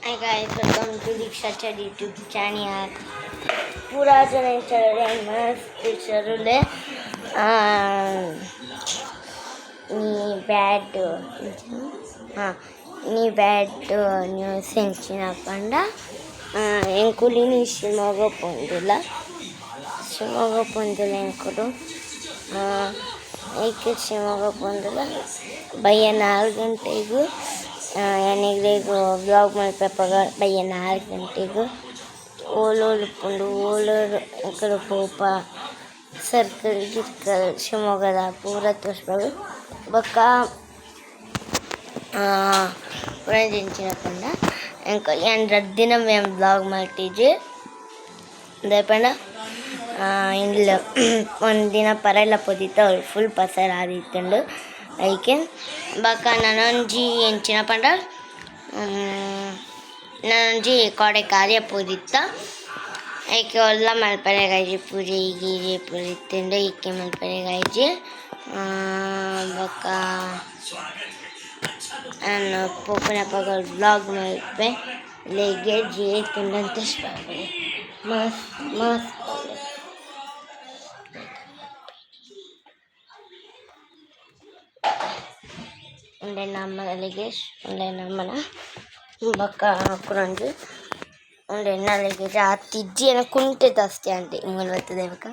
Hi guys, welcome to Diksha Chad YouTube channel. पूरा जन चल रहा है मस्त चलले नी बैड नी बैड न्यूಸ್ ಹೆಂಚಿನಪ್ಪಂಡ ಎಂಕುಲಿನಿ ಶಿವಮೊಗ್ಗ ಪೊಂದಿಲ್ಲ ಎಂಕುಲು ಏಕೆ ಶಿವಮೊಗ್ಗ ಪೊಂದಿಲ್ಲ ಭಯ್ಯ 4 ಗಂಟೆಗೂ ಎಣ್ಣೆಗೂ ಬ್ಲಾಗ್ ಮಲ್ಪೆಪ್ಪಾಗ ಭಯ್ಯ 4 ಗಂಟೆಗೂ ಓಲೋಲು ಪುಂಡು ಓಲೋರು ಎಂಕಲು ಪೋಪ ಸರ್ಕಲ್ ಗಿರ್ಕಲ್ ಶಿವಮೊಗ್ಗದ ಪೂರ ತೋರಿಸ್ಬೋದು ಬೊಕ್ಕ ಪುರಂಜಿಂಚಿನಪ್ಪಂಡ ಎಂಕ ಏನು ದಿನ మేము ಬ್ಲಾಗ್ ಮಾಡ್ತಿದ್ವಿ ಅದೇಪಂಡ ಇಲ್ಲ ಒಂದು ದಿನ ಪರೆಲ್ಲ ಪೊದಿತ್ತ ಫುಲ್ ಪಸರ ಆದಿತ್ತಂಡು ಐಕೆ ಬಾಕ ನನೊಂಜಿ ಎಂಚಿನ ಪಂಡ ನನೊಂಜಿ ಕೊಡೆ ಕಾರ್ಯ ಪೋದಿತ್ತ ಐಕೆ ಎಲ್ಲ ಮಲ್ಪರೆಗಾಯ್ಜಿ ಪೂಜೆ ಗೀಜೆ ಪೂರಿತ್ತಂಡು ಈಕೆ ಮಲ್ಪರೆಗಾಯ್ಜಿ ಬಾಕ ನಾನು ಪೋಪನ ಪಗ ಬ್ಲಾಗ್ ಮಲ್ಪೆ ಲೆಗೆ ಜೇ ತಿಂಡಂತ ಮಸ್ತ್ ಮಸ್ತ್ ఉండే నమ్మన లగేజ్ ఉండే నమ్మన బక్క కురంజు ఉండే నా లగేజ్ ఆ తిజ్జి అనుకుంటే దస్తే అంటే ఇంకొని వస్తుంది బక్క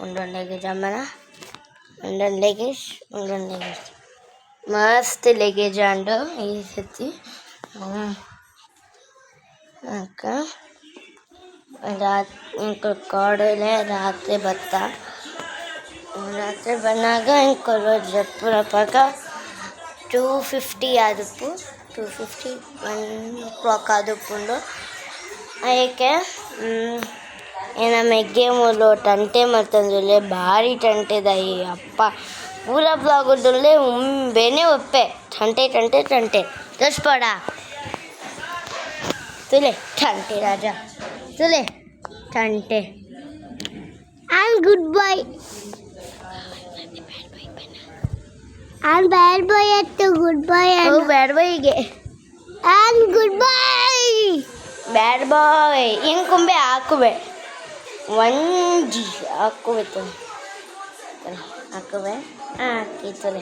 ఉండే లగేజ్ అమ్మన ఉండే లగేజ్ ಮಸ್ತ್ ಲಗೇಜ್ ಅಂಡು ಈ ಸತಿ ಅಕ್ಕ ಇಂಕ ಕಾಡಲೆ ರಾತ್ರಿ ಬಂದಾಗ ಇಂಕ ಜಪ್ಪುರ ಪಕ್ಕ 250 ಆದಪ್ಪು 250 1 o'clock ಆದಪ್ಪುಂಡು ಅದಕ್ಕೆ ಮೆಗ್ಗೆ ಮೂಲು ಟಂಟೆ ಮರ್ತಂದುಲ್ಲೆ ಭಾರಿ ಟಂಟೆದಾಯಿ ಅಪ್ಪ ಪೂರ ಬ್ಲಾಗುದುಲ್ಲೆ ಉಂಬೆನೆ ಒಪ್ಪೆ ಟಂಟೆ ತೋರಿಸ್ಬೇಡ ತುಲೆ ಟಂಟೆ ರಾಜ ತುಲೆ ಟಂಟೆ and good boy and bad boy at good boy and bad boy ಗೆ and good boy bad boy ಇಂಕೊಂಬೆ ಹಾಕುವೆ ಒಂಜಿ ಹಾಕುವೆ ಹಾಕಿತ್ತಲೆ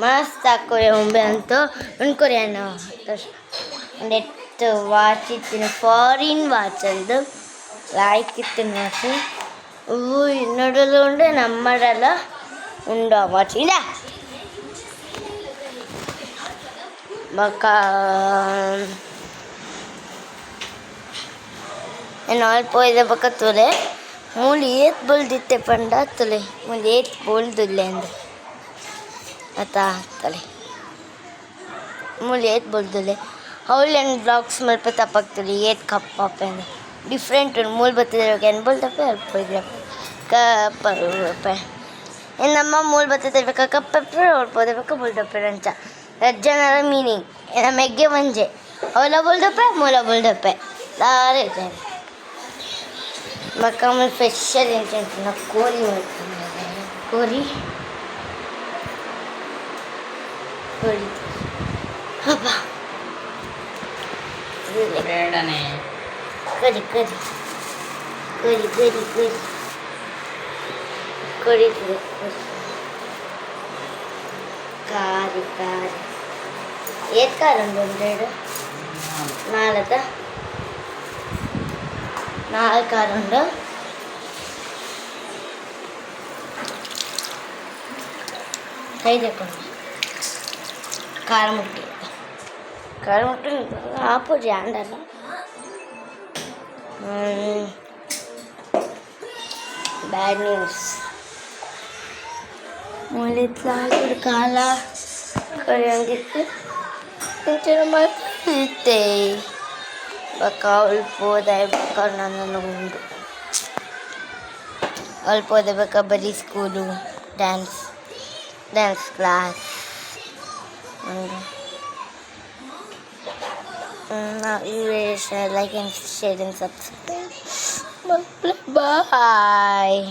ಮಸ್ತ್ ಹಾಕುವೆ ಒಂಬೆ ಅಂತೂ ಉಣ್ಕೊರಿ ಅಣ್ಣ ನೆಟ್ ವಾಚ್ ಇತ್ತಿನ ಫಾರಿನ್ ವಾಚ್ ಅಂದು ಲೈಕ್ ಇತ್ತಿನ ವಾಚ್ ನೋಡಲು ಉಂಡೆ ನಮ್ಮಡಲ್ಲ ಉಂಡು ಆ ವಾಚ್ ಇಲ್ಲ ಬಕ್ಕ ನಾನು ಅಲ್ಪ ಬಕ್ಕ ತುಲೆ ಮೂಲಿ ಏತ್ ಬೋಲ್ದಿತ್ತೆ ಪಂಡ ತುಲೆ ಮುಂದೆ ಏತ್ ಬೋಲ್ದಿಲ್ಲೆ ಅಂದೆ ಆತಾ ತಲೆ ಮೂಲಿ ಏತ್ ಬೋಲ್ದಿಲ್ಲೆ ಅವಳು ಬ್ಲಾಗ್ಸ್ ಮಲ್ಪ ತಪ್ಪಾಗ್ತದೆ ಏತ್ ಕಪ್ಪಪ್ಪೆ ಅಂದ್ರೆ ಡಿಫ್ರೆಂಟ್ ಉಂಟು ಮೂಲ್ ಬತ್ತಿದ್ರೆ ಏನು ಬೋಲ್ದಪ್ಪೆ ಅಲ್ಪ ಇದ್ರಪ್ಪ ಕಪ್ಪೆ ನಮ್ಮ ಮೂಲ್ ಬತ್ತಿರ್ಬೇಕಾ ಕಪ್ಪೆ ಹೊಡ್ಬೋದಬೇಕಾ ಬೋಲ್ದಪ್ಪೆ ಅಂಚ ಜನರ ಮೀನಿಂಗ್ ಮೆಗ್ಗೆ ಮಂಜೆ ಅವಲ ಬೋಲ್ದಪ್ಪೆ ಮೂಲ ಬೋಲ್ದಪ್ಪೆ ದಾರೆ ಇದ್ದಾರೆ ಮಕ್ಕ ಸ್ಪೆಷಲ್ ಎಂಟು ಕೋರಿ ಮಾಡ್ತೀನಿ ಕೋರಿ ಹಬ್ಬ ಕರಿ ಕಾರಿ ಏತ್ ಕಾರ ಉಂಡು ನಾಲ್ಕು ಕಾರು ಉಂಡು ಕೈ ತಕೊಂಡು ಖಾರ ಮುಟ್ಟಿ ಆಪೋಜಿ ಆಂಡಲ್ಲ ಬ್ಯಾಡ್ ನ್ಯೂಸ್ ಮೂಲಿತ್ಲಾಗುಡು ಕಾಲ ಕರಿಯಂಗಿತ್ತು ಇಂಚಿನ ಮಾತಿತ್ತೆ ಬಕ್ಕ ಅಲ್ಪೋದೆ ಬಕ್ಕ ನನ್ನನ್ನು ಉಂಡು ಅಲ್ಪೋದೆ ಬಕ್ಕ ಬರೀ ಸ್ಕೂಲು ಡ್ಯಾನ್ಸ್ ಕ್ಲಾಸ್ ಉಂಡು you like and share and subscribe. Bye.